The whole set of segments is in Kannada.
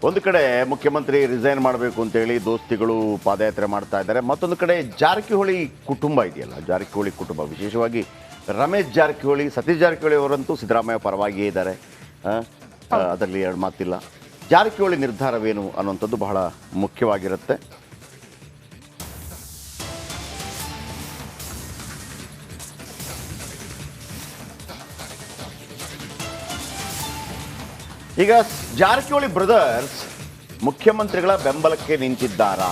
ಒಂದು ಕಡೆ ಮುಖ್ಯಮಂತ್ರಿ ರಿಸೈನ್ ಮಾಡಬೇಕು ಅಂತೇಳಿ ದೋಸ್ತಿಗಳು ಪಾದಯಾತ್ರೆ ಮಾಡ್ತಾ ಇದ್ದಾರೆ. ಮತ್ತೊಂದು ಕಡೆ ಜಾರಕಿಹೊಳಿ ಕುಟುಂಬ ಇದೆಯಲ್ಲ, ಜಾರಕಿಹೊಳಿ ಕುಟುಂಬ ವಿಶೇಷವಾಗಿ ರಮೇಶ್ ಜಾರಕಿಹೊಳಿ, ಸತೀಶ್ ಜಾರಕಿಹೊಳಿ ಅವರಂತೂ ಸಿದ್ದರಾಮಯ್ಯ ಪರವಾಗಿಯೇ ಇದ್ದಾರೆ. ಅದರಲ್ಲಿ ಎರಡು ಮಾತಿಲ್ಲ. ಜಾರಕಿಹೊಳಿ ನಿರ್ಧಾರವೇನು ಅನ್ನುವಂಥದ್ದು ಬಹಳ ಮುಖ್ಯವಾಗಿರುತ್ತೆ. ಈಗ ಜಾರಕಿಹೊಳಿ ಬ್ರದರ್ಸ್ ಮುಖ್ಯಮಂತ್ರಿಗಳ ಬೆಂಬಲಕ್ಕೆ ನಿಂತಿದ್ದಾರಾ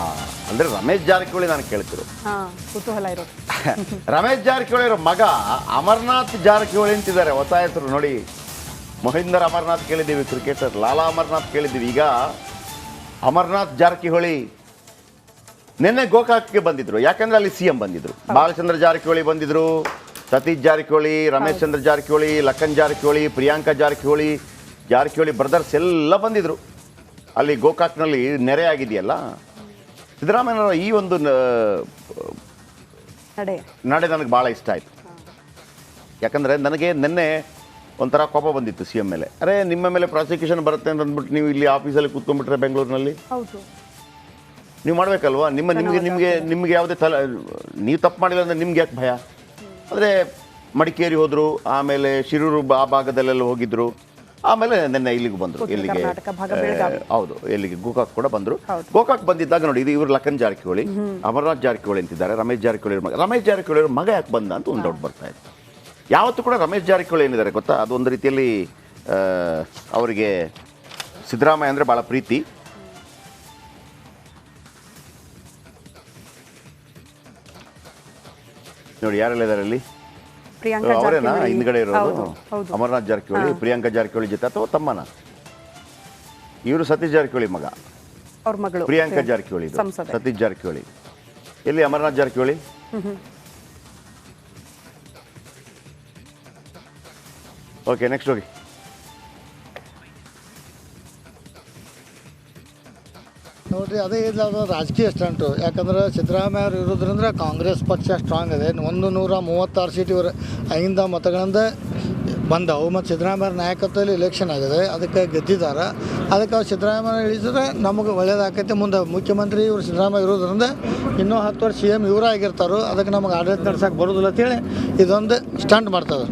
ಅಂದ್ರೆ ರಮೇಶ್ ಜಾರಕಿಹೊಳಿ ನಾನು ಕೇಳ್ತಿರು ಕುತೂಹಲ ಇರೋದು. ರಮೇಶ್ ಜಾರಕಿಹೊಳಿ ಅವರ ಮಗ ಅಮರ್ನಾಥ್ ಜಾರಕಿಹೊಳಿ ಅಂತಿದ್ದಾರೆ. ಹೊಸ ಹೆಸರು ನೋಡಿ. ಮಹೇಂದರ್ ಅಮರ್ನಾಥ್ ಕೇಳಿದ್ದೀವಿ, ಕ್ರಿಕೆಟರ್. ಲಾಲಾ ಅಮರ್ನಾಥ್ ಕೇಳಿದ್ದೀವಿ. ಈಗ ಅಮರ್ನಾಥ್ ಜಾರಕಿಹೊಳಿ ನಿನ್ನೆ ಗೋಕಾಕ್ಗೆ ಬಂದಿದ್ರು. ಯಾಕಂದ್ರೆ ಅಲ್ಲಿ ಸಿಎಂ ಬಂದಿದ್ರು. ಬಾಲಚಂದ್ರ ಜಾರಕಿಹೊಳಿ ಬಂದಿದ್ರು, ಸತೀಶ್ ಜಾರಕಿಹೊಳಿ, ರಮೇಶ್ ಚಂದ್ರ ಜಾರಕಿಹೊಳಿ, ಲಖನ್ ಜಾರಕಿಹೊಳಿ, ಪ್ರಿಯಾಂಕಾ ಜಾರಕಿಹೊಳಿ, ಜಾರಕಿಹೊಳಿ ಬ್ರದರ್ಸ್ ಎಲ್ಲ ಬಂದಿದ್ರು. ಅಲ್ಲಿ ಗೋಕಾಕ್ನಲ್ಲಿ ನೆರೆಯಾಗಿದೆಯಲ್ಲ. ಸಿದ್ದರಾಮಯ್ಯನವರ ಈ ಒಂದು ನಡೆ ನನಗೆ ಭಾಳ ಇಷ್ಟ ಆಯಿತು. ಯಾಕಂದರೆ ನನಗೆ ನಿನ್ನೆ ಒಂಥರ ಕೋಪ ಬಂದಿತ್ತು ಸಿ ಎಂ ಮೇಲೆ. ಅರೆ, ನಿಮ್ಮ ಮೇಲೆ ಪ್ರಾಸಿಕ್ಯೂಷನ್ ಬರುತ್ತೆ ಅಂತ ಅಂದ್ಬಿಟ್ಟು ನೀವು ಇಲ್ಲಿ ಆಫೀಸಲ್ಲಿ ಕೂತ್ಕೊಂಡ್ಬಿಟ್ರೆ ಬೆಂಗಳೂರಿನಲ್ಲಿ ನೀವು ಮಾಡಬೇಕಲ್ವಾ? ನಿಮಗೆ ಯಾವುದೇ ನೀವು ತಪ್ಪು ಮಾಡಿಲ್ಲ ಅಂದರೆ ನಿಮ್ಗೆ ಯಾಕೆ ಭಯ? ಅಂದರೆ ಮಡಿಕೇರಿ ಹೋದರು, ಆಮೇಲೆ ಶಿರೂರು ಆ ಭಾಗದಲ್ಲೆಲ್ಲ ಹೋಗಿದ್ರು, ಆಮೇಲೆ ನಿನ್ನೆ ಇಲ್ಲಿಗೆ ಬಂದರು. ಎಲ್ಲಿಗೆ? ಹೌದು, ಎಲ್ಲಿಗೆ? ಗೋಕಾಕ್ ಕೂಡ ಬಂದರು. ಗೋಕಾಕ್ ಬಂದಿದ್ದಾಗ ನೋಡಿ, ಇದು ಇವರು ಲಖನ್ ಜಾರಕಿಹೊಳಿ, ಅಮರ್ನಾಥ್ ಜಾರಕಿಹೊಳಿ ಅಂತಿದ್ದಾರೆ. ರಮೇಶ್ ಜಾರಕಿಹೊಳಿ ಮಗ, ರಮೇಶ್ ಜಾರಕಿಹೊಳಿ ಅವ್ರ ಮಗ ಯಾಕೆ ಬಂದ ಅಂತ ಒಂದು ಡೌಟ್ ಬರ್ತಾ ಇದೆ. ಯಾವತ್ತೂ ಕೂಡ ರಮೇಶ್ ಜಾರಕಿಹೊಳಿ ಏನಿದ್ದಾರೆ ಗೊತ್ತಾ, ಅದೊಂದು ರೀತಿಯಲ್ಲಿ ಅವರಿಗೆ ಸಿದ್ದರಾಮಯ್ಯ ಅಂದರೆ ಭಾಳ ಪ್ರೀತಿ. ನೋಡಿ ಯಾರೆಲ್ಲ ಇದ್ದಾರೆ ಅಲ್ಲಿ. ಅವರೇನಾ ಹಿಂದ್ಗಡೆ ಇರೋದು? ಅಮರ್ನಾಥ್ ಜಾರಕಿಹೊಳಿ ಪ್ರಿಯಾಂಕಾ ಜಾರಕಿಹೊಳಿ ಜೊತೆ, ಅಥವಾ ತಮ್ಮನ? ಇವರು ಸತೀಶ್ ಜಾರಕಿಹೊಳಿ ಮಗ, ಪ್ರಿಯಾಂಕಾ ಜಾರಕಿಹೊಳಿ, ಸತೀಶ್ ಜಾರಕಿಹೊಳಿ. ಎಲ್ಲಿ ಅಮರ್ನಾಥ್ ಜಾರಕಿಹೊಳಿ? ಓಕೆ, ನೆಕ್ಸ್ಟ್ ಹೋಗಿ. ನೋಡಿರಿ, ಅದೇ ಇಲ್ಲ, ಅದು ರಾಜಕೀಯ ಸ್ಟಂಟು. ಯಾಕಂದ್ರೆ ಸಿದ್ದರಾಮಯ್ಯ ಅವರು ಇರೋದ್ರಿಂದ ಕಾಂಗ್ರೆಸ್ ಪಕ್ಷ ಸ್ಟ್ರಾಂಗ್ ಇದೆ. 136 ಸೀಟ್ ಇವರು 5 ಮತಗಳಿಂದ ಬಂದವು. ಮತ್ತು ಸಿದ್ದರಾಮಯ್ಯ ನಾಯಕತ್ವದಲ್ಲಿ ಎಲೆಕ್ಷನ್ ಆಗಿದೆ, ಅದಕ್ಕೆ ಗೆದ್ದಿದ್ದಾರೆ. ಅದಕ್ಕೆ ಅವ್ರು ಸಿದ್ದರಾಮಯ್ಯ ಇಳಿಸಿದ್ರೆ ನಮಗೆ ಒಳ್ಳೇದಾಕೈತೆ. ಮುಂದೆ ಮುಖ್ಯಮಂತ್ರಿ ಇವರು ಸಿದ್ದರಾಮಯ್ಯ ಇರೋದ್ರಿಂದ ಇನ್ನೂ 10 ವರ್ಷ CM ಇವರೇ ಆಗಿರ್ತಾರೋ, ಅದಕ್ಕೆ ನಮಗೆ ಆಡಳಿತ ನಡ್ಸೋಕೆ ಬರೋದಿಲ್ಲ ಅಂತೇಳಿ ಇದೊಂದು ಸ್ಟಂಟ್ ಮಾಡ್ತಾರೆ.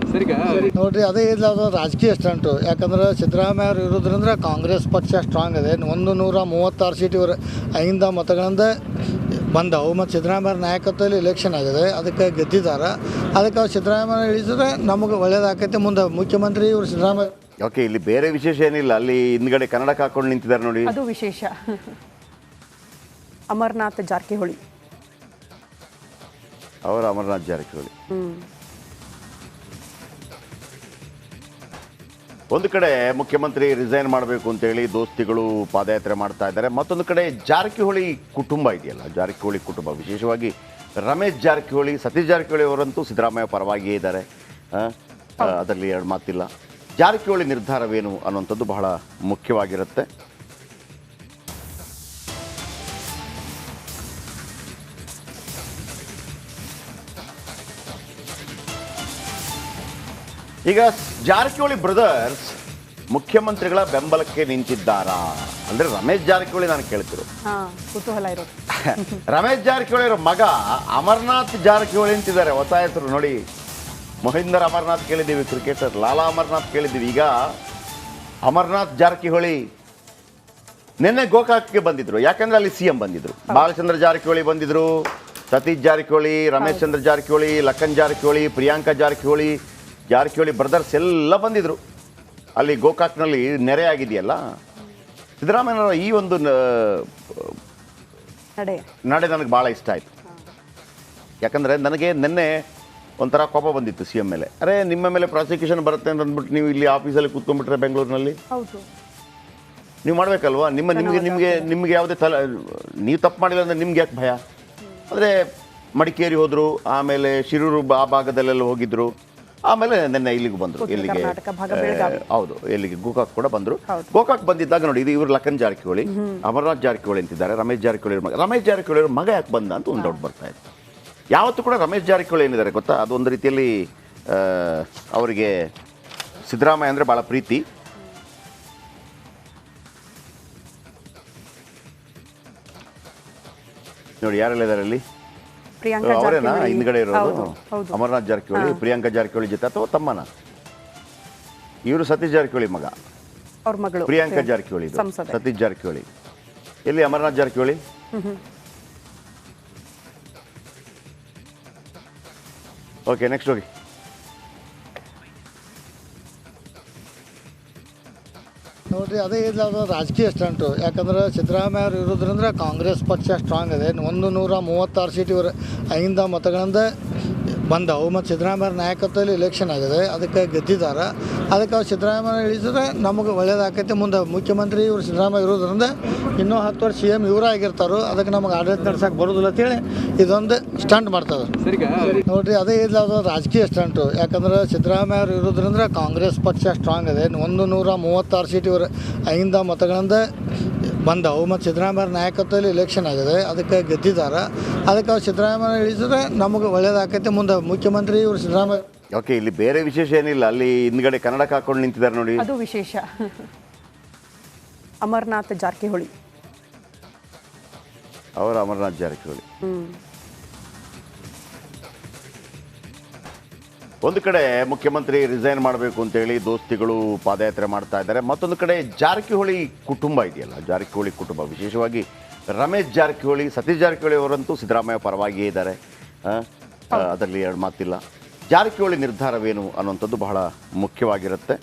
ನೋಡಿರಿ, ಅದೇ ಇಲ್ಲ, ಅದು ರಾಜಕೀಯ ಸ್ಟಂಟು. ಯಾಕಂದ್ರೆ ಸಿದ್ದರಾಮಯ್ಯ ಅವರು ಇರೋದ್ರಿಂದ ಕಾಂಗ್ರೆಸ್ ಪಕ್ಷ ಸ್ಟ್ರಾಂಗ್ ಇದೆ. 136 ಸೀಟ್ ಇವರು 5 ಮತಗಳಿಂದ ಬಂದವು. ಮತ್ತು ಸಿದ್ದರಾಮಯ್ಯ ನಾಯಕತ್ವದಲ್ಲಿ ಎಲೆಕ್ಷನ್ ಆಗಿದೆ, ಅದಕ್ಕೆ ಗೆದ್ದಿದ್ದಾರೆ. ಅದಕ್ಕೆ ಅವ್ರು ಸಿದ್ದರಾಮಯ್ಯ ಇಳಿಸಿದ್ರೆ ನಮಗೆ ಒಳ್ಳೇದಾಕೈತೆ. ಮುಂದೆ ಮುಖ್ಯಮಂತ್ರಿ ಇವರು ಸಿದ್ದರಾಮಯ್ಯ. ಓಕೆ, ಇಲ್ಲಿ ಬೇರೆ ವಿಶೇಷ ಏನಿಲ್ಲ. ಅಲ್ಲಿ ಹಿಂದ್ಗಡೆ ಕನ್ನಡಕ್ಕೆ ಹಾಕೊಂಡು ನಿಂತಿದ್ದಾರೆ ನೋಡಿ, ಅದು ವಿಶೇಷ. ಅಮರ್ನಾಥ್ ಜಾರಕಿಹೊಳಿ ಅವರ ಅಮರ್ನಾಥ್ ಜಾರಕಿಹೊಳಿ. ಒಂದು ಕಡೆ ಮುಖ್ಯಮಂತ್ರಿ ರಿಸೈನ್ ಮಾಡಬೇಕು ಅಂತೇಳಿ ದೋಸ್ತಿಗಳು ಪಾದಯಾತ್ರೆ ಮಾಡ್ತಾ ಇದ್ದಾರೆ. ಮತ್ತೊಂದು ಕಡೆ ಜಾರಕಿಹೊಳಿ ಕುಟುಂಬ ಇದೆಯಲ್ಲ, ಜಾರಕಿಹೊಳಿ ಕುಟುಂಬ ವಿಶೇಷವಾಗಿ ರಮೇಶ್ ಜಾರಕಿಹೊಳಿ, ಸತೀಶ್ ಜಾರಕಿಹೊಳಿ ಅವರಂತೂ ಸಿದ್ದರಾಮಯ್ಯ ಪರವಾಗಿಯೇ ಇದ್ದಾರೆ. ಅದರಲ್ಲಿ ಎರಡು ಮಾತಿಲ್ಲ. ಜಾರಕಿಹೊಳಿ ನಿರ್ಧಾರವೇನು ಅನ್ನುವಂಥದ್ದು ಬಹಳ ಮುಖ್ಯವಾಗಿರುತ್ತೆ. ಈಗ ಜಾರಕಿಹೊಳಿ ಬ್ರದರ್ಸ್ ಮುಖ್ಯಮಂತ್ರಿಗಳ ಬೆಂಬಲಕ್ಕೆ ನಿಂತಿದ್ದಾರಾ ಅಂದ್ರೆ ರಮೇಶ್ ಜಾರಕಿಹೊಳಿ ನಾನು ಕೇಳ್ತಿರು ಕುತೂಹಲ ಇರೋದು. ರಮೇಶ್ ಜಾರಕಿಹೊಳಿ ಅವರ ಮಗ ಅಮರ್ನಾಥ್ ಜಾರಕಿಹೊಳಿ ಅಂತಿದ್ದಾರೆ. ಹೊಸ ಹೆಸರು ನೋಡಿ. ಮಹೇಂದರ್ ಅಮರ್ನಾಥ್ ಕೇಳಿದ್ದೀವಿ, ಕ್ರಿಕೆಟರ್. ಲಾಲಾ ಅಮರ್ನಾಥ್ ಕೇಳಿದ್ದೀವಿ. ಈಗ ಅಮರ್ನಾಥ್ ಜಾರಕಿಹೊಳಿ ನಿನ್ನೆ ಗೋಕಾಕ್ಗೆ ಬಂದಿದ್ರು. ಯಾಕಂದ್ರೆ ಅಲ್ಲಿ CM ಬಂದಿದ್ರು. ಬಾಲಚಂದ್ರ ಜಾರಕಿಹೊಳಿ ಬಂದಿದ್ರು, ಸತೀಶ್ ಜಾರಕಿಹೊಳಿ, ರಮೇಶ್ ಚಂದ್ರ ಜಾರಕಿಹೊಳಿ, ಲಖನ್ ಜಾರಕಿಹೊಳಿ, ಪ್ರಿಯಾಂಕಾ ಜಾರಕಿಹೊಳಿ, ಜಾರಕಿಹೊಳಿ ಬ್ರದರ್ಸ್ ಎಲ್ಲ ಬಂದಿದ್ರು. ಅಲ್ಲಿ ಗೋಕಾಕ್ನಲ್ಲಿ ನೆರೆಯಾಗಿದೆಯಲ್ಲ. ಸಿದ್ದರಾಮಯ್ಯನವರ ಈ ಒಂದು ನಡೆ ನನಗೆ ಭಾಳ ಇಷ್ಟ ಆಯಿತು. ಯಾಕಂದರೆ ನನಗೆ ನಿನ್ನೆ ಒಂಥರ ಕೋಪ ಬಂದಿತ್ತು CM ಮೇಲೆ. ಅರೆ, ನಿಮ್ಮ ಮೇಲೆ ಪ್ರಾಸಿಕ್ಯೂಷನ್ ಬರುತ್ತೆ ಅಂತ ಅಂದ್ಬಿಟ್ಟು ನೀವು ಇಲ್ಲಿ ಆಫೀಸಲ್ಲಿ ಕೂತ್ಕೊಂಡ್ಬಿಟ್ರೆ ಬೆಂಗಳೂರಿನಲ್ಲಿ ನೀವು ಮಾಡಬೇಕಲ್ವಾ? ನಿಮಗೆ ಯಾವುದೇ ನೀವು ತಪ್ಪು ಮಾಡಿಲ್ಲ ಅಂದರೆ ನಿಮ್ಗೆ ಯಾಕೆ ಭಯ? ಅಂದರೆ ಮಡಿಕೇರಿ ಹೋದರು, ಆಮೇಲೆ ಶಿರೂರು ಆ ಭಾಗದಲ್ಲೆಲ್ಲ ಹೋಗಿದ್ರು, ಆಮೇಲೆ ನಿನ್ನೆ ಇಲ್ಲಿಗೆ ಬಂದರು. ಎಲ್ಲಿಗೆ? ಹೌದು, ಎಲ್ಲಿಗೆ? ಗೋಕಾಕ್ ಕೂಡ ಬಂದರು. ಗೋಕಾಕ್ ಬಂದಿದ್ದಾಗ ನೋಡಿ, ಇದು ಇವರು ಲಖನ್ ಜಾರಕಿಹೊಳಿ, ಅಮರ್ನಾಥ್ ಜಾರಕಿಹೊಳಿ ಅಂತಿದ್ದಾರೆ. ರಮೇಶ್ ಜಾರಕಿಹೊಳಿ ಮಗ, ರಮೇಶ್ ಜಾರಕಿಹೊಳಿ ಅವ್ರ ಮಗ ಯಾಕೆ ಬಂದ ಅಂತ ಒಂದು ಡೌಟ್ ಬರ್ತಾ ಇದೆ. ಯಾವತ್ತೂ ಕೂಡ ರಮೇಶ್ ಜಾರಕಿಹೊಳಿ ಏನಿದ್ದಾರೆ ಗೊತ್ತಾ, ಅದೊಂದು ರೀತಿಯಲ್ಲಿ ಅವರಿಗೆ ಸಿದ್ದರಾಮಯ್ಯ ಅಂದರೆ ಭಾಳ ಪ್ರೀತಿ. ನೋಡಿ ಯಾರೆಲ್ಲ ಇದ್ದಾರೆ ಅಲ್ಲಿ? ಪ್ರಿಯಾಂಕಾ ಅವರೇನಾ ಜಾರಕಿಹೊಳಿ. ಹಿಂದ್ಗಡೆ ಇರೋದು? ಹೌದು, ಹೌದು. ಅಮರನಾಥ್ ಜಾರಕಿಹೊಳಿ, ಪ್ರಿಯಾಂಕಾ ಜಾರಕಿಹೊಳಿ ಜೊತೆ ಅಥವಾ ತಮ್ಮನ? ಇವರು ಸತೀಶ್ ಜಾರಕಿಹೊಳಿ ಮಗ, ಅವ್ರ ಮಗಳು ಪ್ರಿಯಾಂಕಾ ಜಾರಕಿಹೊಳಿ ಇದು. ಸಂಸದೆ. ಸತೀಶ್ ಜಾರಕಿಹೊಳಿ. ಎಲ್ಲಿ ಅಮರನಾಥ್ ಜಾರಕಿಹೊಳಿ? ಓಕೆ, ನೆಕ್ಸ್ಟ್ ಹೋಗಿ. ನೋಡ್ರಿ ಅದೇ ಇಲ್ಲ, ಅದು ರಾಜಕೀಯ ಸ್ಟಂಟು. ಯಾಕಂದ್ರೆ ಸಿದ್ದರಾಮಯ್ಯ ಅವರು ಇರೋದ್ರಿಂದ ಕಾಂಗ್ರೆಸ್ ಪಕ್ಷ ಸ್ಟ್ರಾಂಗ್ ಇದೆ. 136 ಸೀಟ್ ಇವರು 5 ಮತಗಳಿಂದ ಬಂದವು ಮತ್ತು ಸಿದ್ದರಾಮಯ್ಯ ನಾಯಕತ್ವದಲ್ಲಿ ಎಲೆಕ್ಷನ್ ಆಗಿದೆ. ಅದಕ್ಕೆ ಗೆದ್ದಿದ್ದಾರೆ. ಅದಕ್ಕೆ ಅವ್ರು ಸಿದ್ದರಾಮಯ್ಯ ಇಳಿಸಿದ್ರೆ ನಮಗೆ ಒಳ್ಳೇದಾಕೈತೆ. ಮುಂದೆ ಮುಖ್ಯಮಂತ್ರಿ ಇವರು ಸಿದ್ದರಾಮಯ್ಯ ಇರೋದ್ರಿಂದ ಇನ್ನೂ 10 ವರ್ಷ CM ಇವರೇ ಆಗಿರ್ತಾರೋ. ಅದಕ್ಕೆ ನಮಗೆ ಆಡಳಿತ ನಡ್ಸಕ್ಕೆ ಬರೋದಿಲ್ಲ ಅಂತೇಳಿ ಇದೊಂದು ಸ್ಟಂಟ್ ಮಾಡ್ತಾರೆ. ನೋಡ್ರಿ ಅದೇ ಇಲ್ಲ, ಅದು ರಾಜಕೀಯ ಸ್ಟಂಟು. ಯಾಕಂದ್ರೆ ಸಿದ್ದರಾಮಯ್ಯ ಅವರು ಇರೋದ್ರಿಂದ ಕಾಂಗ್ರೆಸ್ ಪಕ್ಷ ಸ್ಟ್ರಾಂಗ್ ಇದೆ. 136 ಸೀಟ್ ಇವರು 5 ಮತಗಳಿಂದ ಬಂದವು ಮತ್ತು ಸಿದ್ದರಾಮಯ್ಯ ನಾಯಕತ್ವದಲ್ಲಿ ಎಲೆಕ್ಷನ್ ಆಗಿದೆ. ಅದಕ್ಕೆ ಗೆದ್ದಿದ್ದಾರೆ. ಅದಕ್ಕೆ ಅವ್ರು ಸಿದ್ದರಾಮಯ್ಯ ಇಳಿಸಿದ್ರೆ ನಮಗೆ ಒಳ್ಳೇದಾಕೈತೆ. ಮುಂದೆ ಮುಖ್ಯಮಂತ್ರಿ ಇವರು ಸಿದ್ದರಾಮಯ್ಯ. ಓಕೆ, ಇಲ್ಲಿ ಬೇರೆ ವಿಶೇಷ ಏನಿಲ್ಲ. ಅಲ್ಲಿ ಹಿಂದ್ಗಡೆ ಕನ್ನಡಕ್ಕೆ ಹಾಕೊಂಡು ನಿಂತಿದ್ದಾರೆ ನೋಡಿ. ಅದು ವಿಶೇಷ. ಅಮರನಾಥ್ ಜಾರಕಿಹೊಳಿ. ಅವರ ಅಮರನಾಥ್ ಜಾರಕಿಹೊಳಿ. ಒಂದು ಕಡೆ ಮುಖ್ಯಮಂತ್ರಿ ರಿಸೈನ್ ಮಾಡಬೇಕು ಅಂತೇಳಿ ದೋಸ್ತಿಗಳು ಪಾದಯಾತ್ರೆ ಮಾಡ್ತಾ ಇದ್ದಾರೆ. ಮತ್ತೊಂದು ಕಡೆ ಜಾರಕಿಹೊಳಿ ಕುಟುಂಬ ಇದೆಯಲ್ಲ, ಜಾರಕಿಹೊಳಿ ಕುಟುಂಬ, ವಿಶೇಷವಾಗಿ ರಮೇಶ್ ಜಾರಕಿಹೊಳಿ, ಸತೀಶ್ ಜಾರಕಿಹೊಳಿ ಅವರಂತೂ ಸಿದ್ದರಾಮಯ್ಯ ಪರವಾಗಿಯೇ ಇದ್ದಾರೆ. ಅದರಲ್ಲಿ ಎರಡು ಮಾತಿಲ್ಲ. ಜಾರಕಿಹೊಳಿ ನಿರ್ಧಾರವೇನು ಅನ್ನುವಂಥದ್ದು ಬಹಳ ಮುಖ್ಯವಾಗಿರುತ್ತೆ.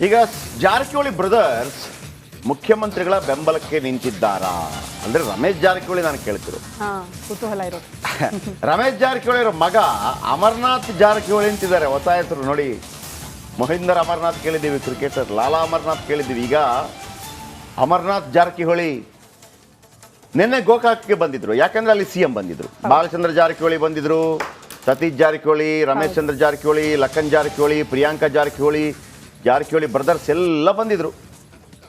ಈಗ ಜಾರಕಿಹೊಳಿ ಬ್ರದರ್ಸ್ ಮುಖ್ಯಮಂತ್ರಿಗಳ ಬೆಂಬಲಕ್ಕೆ ನಿಂತಿದ್ದಾರಾ ಅಂದ್ರೆ ರಮೇಶ್ ಜಾರಕಿಹೊಳಿ ನಾನು ಕೇಳ್ತಿರು. ಕುತೂಹಲ ಇರೋದು. ರಮೇಶ್ ಜಾರಕಿಹೊಳಿ ಅವರ ಮಗ ಅಮರನಾಥ್ ಜಾರಕಿಹೊಳಿ ಅಂತಿದ್ದಾರೆ. ಹೊಸ ಹೆಸರು ನೋಡಿ. ಮಹೇಂದರ್ ಅಮರನಾಥ್ ಕೇಳಿದ್ದೀವಿ, ಕ್ರಿಕೆಟರ್. ಲಾಲಾ ಅಮರನಾಥ್ ಕೇಳಿದ್ದೀವಿ. ಈಗ ಅಮರನಾಥ್ ಜಾರಕಿಹೊಳಿ ನಿನ್ನೆ ಗೋಕಾಕ್ಗೆ ಬಂದಿದ್ರು. ಯಾಕಂದ್ರೆ ಅಲ್ಲಿ CM ಬಂದಿದ್ರು. ಬಾಲಚಂದ್ರ ಜಾರಕಿಹೊಳಿ ಬಂದಿದ್ರು, ಸತೀಶ್ ಜಾರಕಿಹೊಳಿ, ರಮೇಶ್ ಚಂದ್ರ ಜಾರಕಿಹೊಳಿ, ಲಖನ್ ಜಾರಕಿಹೊಳಿ, ಪ್ರಿಯಾಂಕಾ ಜಾರಕಿಹೊಳಿ, ಜಾರಕಿಹೊಳಿ ಬ್ರದರ್ಸ್ ಎಲ್ಲ ಬಂದಿದ್ರು.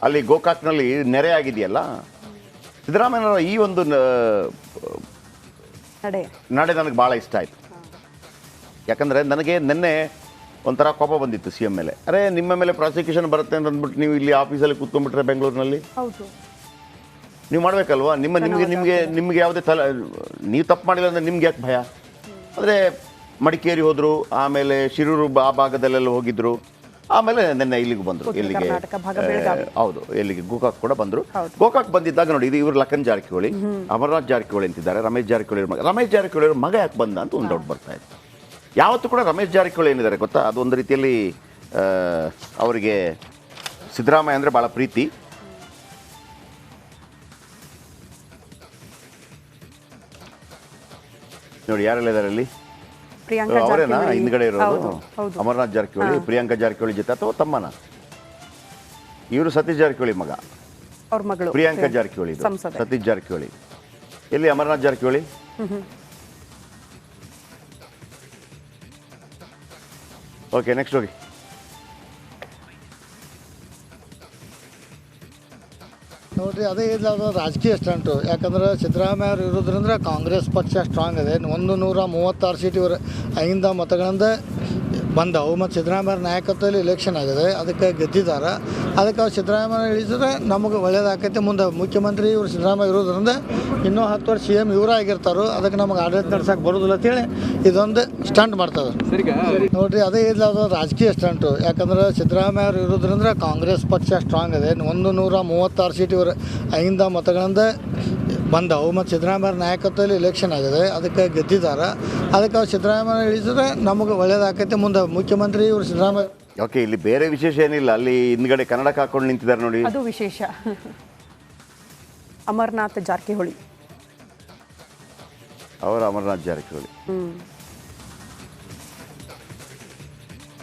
ಅಲ್ಲಿ ಗೋಕಾಕ್ನಲ್ಲಿ ನೆರೆ ಆಗಿದೆಯಲ್ಲ. ಸಿದ್ದರಾಮಯ್ಯನವರ ಈ ಒಂದು ನಡೆ ನನಗೆ ಭಾಳ ಇಷ್ಟ ಆಯಿತು. ಯಾಕಂದರೆ ನನಗೆ ನಿನ್ನೆ ಒಂಥರ ಕೋಪ ಬಂದಿತ್ತು CM ಮೇಲೆ. ಅರೆ, ನಿಮ್ಮ ಮೇಲೆ ಪ್ರಾಸಿಕ್ಯೂಷನ್ ಬರುತ್ತೆ ಅಂತ ಅಂದ್ಬಿಟ್ಟು ನೀವು ಇಲ್ಲಿ ಆಫೀಸಲ್ಲಿ ಕೂತ್ಕೊಂಡ್ಬಿಟ್ರೆ ಬೆಂಗಳೂರಿನಲ್ಲಿ ನೀವು ಮಾಡಬೇಕಲ್ವಾ? ನಿಮಗೆ ಯಾವುದೇ ನೀವು ತಪ್ಪು ಮಾಡಿಲ್ಲ ಅಂದರೆ ನಿಮ್ಗೆ ಯಾಕೆ ಭಯ? ಅಂದರೆ ಮಡಿಕೇರಿ ಹೋದರು, ಆಮೇಲೆ ಶಿರೂರು ಆ ಭಾಗದಲ್ಲೆಲ್ಲ ಹೋಗಿದ್ರು, ಆಮೇಲೆ ನಿನ್ನೆ ಇಲ್ಲಿಗೂ ಬಂದರು. ಎಲ್ಲಿಗೆ? ಹೌದು, ಎಲ್ಲಿಗೆ? ಗೋಕಾಕ್ ಕೂಡ ಬಂದರು. ಗೋಕಾಕ್ ಬಂದಿದ್ದಾಗ ನೋಡಿ, ಇದು ಇವರು ಲಖನ್ ಜಾರಕಿಹೊಳಿ, ಅಮರನಾಥ್ ಜಾರಕಿಹೊಳಿ ಅಂತಿದ್ದಾರೆ. ರಮೇಶ್ ಜಾರಕಿಹೊಳಿ ಮಗ, ರಮೇಶ್ ಜಾರಕಿಹೊಳಿ ಅವ್ರ ಮಗ ಯಾಕೆ ಬಂದ ಅಂತ ಒಂದು ಡೌಟ್ ಬರ್ತಾ ಇದೆ. ಯಾವತ್ತೂ ಕೂಡ ರಮೇಶ್ ಜಾರಕಿಹೊಳಿ ಏನಿದ್ದಾರೆ ಗೊತ್ತಾ, ಅದೊಂದು ರೀತಿಯಲ್ಲಿ ಅವರಿಗೆ ಸಿದ್ದರಾಮಯ್ಯ ಅಂದರೆ ಭಾಳ ಪ್ರೀತಿ. ನೋಡಿ ಯಾರೆಲ್ಲ ಇದ್ದಾರೆ ಅಲ್ಲಿ? ಅವರೇನಾ ಹಿಂದ್ಗಡೆ ಇರೋದು? ಅಮರನಾಥ್ ಜಾರಕಿಹೊಳಿ, ಪ್ರಿಯಾಂಕಾ ಜಾರಕಿಹೊಳಿ ಜೊತೆ ಅಥವಾ ತಮ್ಮನ? ಇವರು ಸತೀಶ್ ಜಾರಕಿಹೊಳಿ ಮಗ, ಅವ್ರ ಮಗಳು ಪ್ರಿಯಾಂಕಾ ಜಾರಕಿಹೊಳಿ ಇದು. ಸತೀಶ್ ಜಾರಕಿಹೊಳಿ. ಎಲ್ಲಿ ಅಮರನಾಥ್ ಜಾರಕಿಹೊಳಿ? ಓಕೆ, ನೆಕ್ಸ್ಟ್ ಹೋಗಿ. ನೋಡ್ರಿ ಅದೇ ಇಲ್ಲ, ಅದು ರಾಜಕೀಯ ಸ್ಟಂಟು. ಯಾಕಂದ್ರೆ ಸಿದ್ದರಾಮಯ್ಯ ಅವರು ಇರೋದ್ರಿಂದ ಕಾಂಗ್ರೆಸ್ ಪಕ್ಷ ಸ್ಟ್ರಾಂಗ್ ಇದೆ. 136 ಸೀಟ್ ಇವರು 5 ಮತಗಳಿಂದ ಬಂದವು ಮತ್ತು ಸಿದ್ದರಾಮಯ್ಯ ನಾಯಕತ್ವದಲ್ಲಿ ಎಲೆಕ್ಷನ್ ಆಗಿದೆ. ಅದಕ್ಕೆ ಗೆದ್ದಿದ್ದಾರೆ. ಅದಕ್ಕೆ ಅವ್ರು ಸಿದ್ದರಾಮಯ್ಯ ಇಳಿಸಿದ್ರೆ ನಮಗೆ ಒಳ್ಳೇದಾಕೈತೆ. ಮುಂದೆ ಮುಖ್ಯಮಂತ್ರಿ ಇವರು ಸಿದ್ದರಾಮಯ್ಯ ಇರೋದ್ರಿಂದ ಇನ್ನೂ 10 ವರ್ಷ CM ಇವರೇ ಆಗಿರ್ತಾರೋ. ಅದಕ್ಕೆ ನಮಗೆ ಆಡಳಿತ ನಡ್ಸಕ್ಕೆ ಬರೋದಿಲ್ಲ ಅಂತೇಳಿ ಇದೊಂದು ಸ್ಟಂಟ್ ಮಾಡ್ತಾರೆ. ನೋಡ್ರಿ ಅದೇ ಇಲ್ಲ, ಅದು ರಾಜಕೀಯ ಸ್ಟಂಟು. ಯಾಕಂದ್ರೆ ಸಿದ್ದರಾಮಯ್ಯ ಅವರು ಇರೋದ್ರಿಂದ ಕಾಂಗ್ರೆಸ್ ಪಕ್ಷ ಸ್ಟ್ರಾಂಗ್ ಇದೆ. 136 ಸೀಟ್ ಇವರು 5 ಮತಗಳಿಂದ ಬಂದವು ಮತ್ತು ಸಿದ್ದರಾಮಯ್ಯ ನಾಯಕತ್ವದಲ್ಲಿ ಎಲೆಕ್ಷನ್ ಆಗಿದೆ. ಅದಕ್ಕೆ ಗೆದ್ದಿದ್ದಾರೆ. ಅದಕ್ಕೆ ಅವ್ರು ಸಿದ್ದರಾಮಯ್ಯ ಇಳಿಸಿದ್ರೆ ನಮಗೆ ಒಳ್ಳೇದಾಕೈತೆ. ಮುಂದೆ ಮುಖ್ಯಮಂತ್ರಿ ಇವರು ಸಿದ್ದರಾಮಯ್ಯ. ಓಕೆ, ಇಲ್ಲಿ ಬೇರೆ ವಿಶೇಷ ಏನಿಲ್ಲ. ಅಲ್ಲಿ ಹಿಂದ್ಗಡೆ ಕನ್ನಡಕ್ಕೆ ಹಾಕೊಂಡು ನಿಂತಿದ್ದಾರೆ ನೋಡಿ. ಅದು ವಿಶೇಷ. ಅಮರನಾಥ್ ಜಾರಕಿಹೊಳಿ. ಅವರ ಅಮರನಾಥ್ ಜಾರಕಿಹೊಳಿ.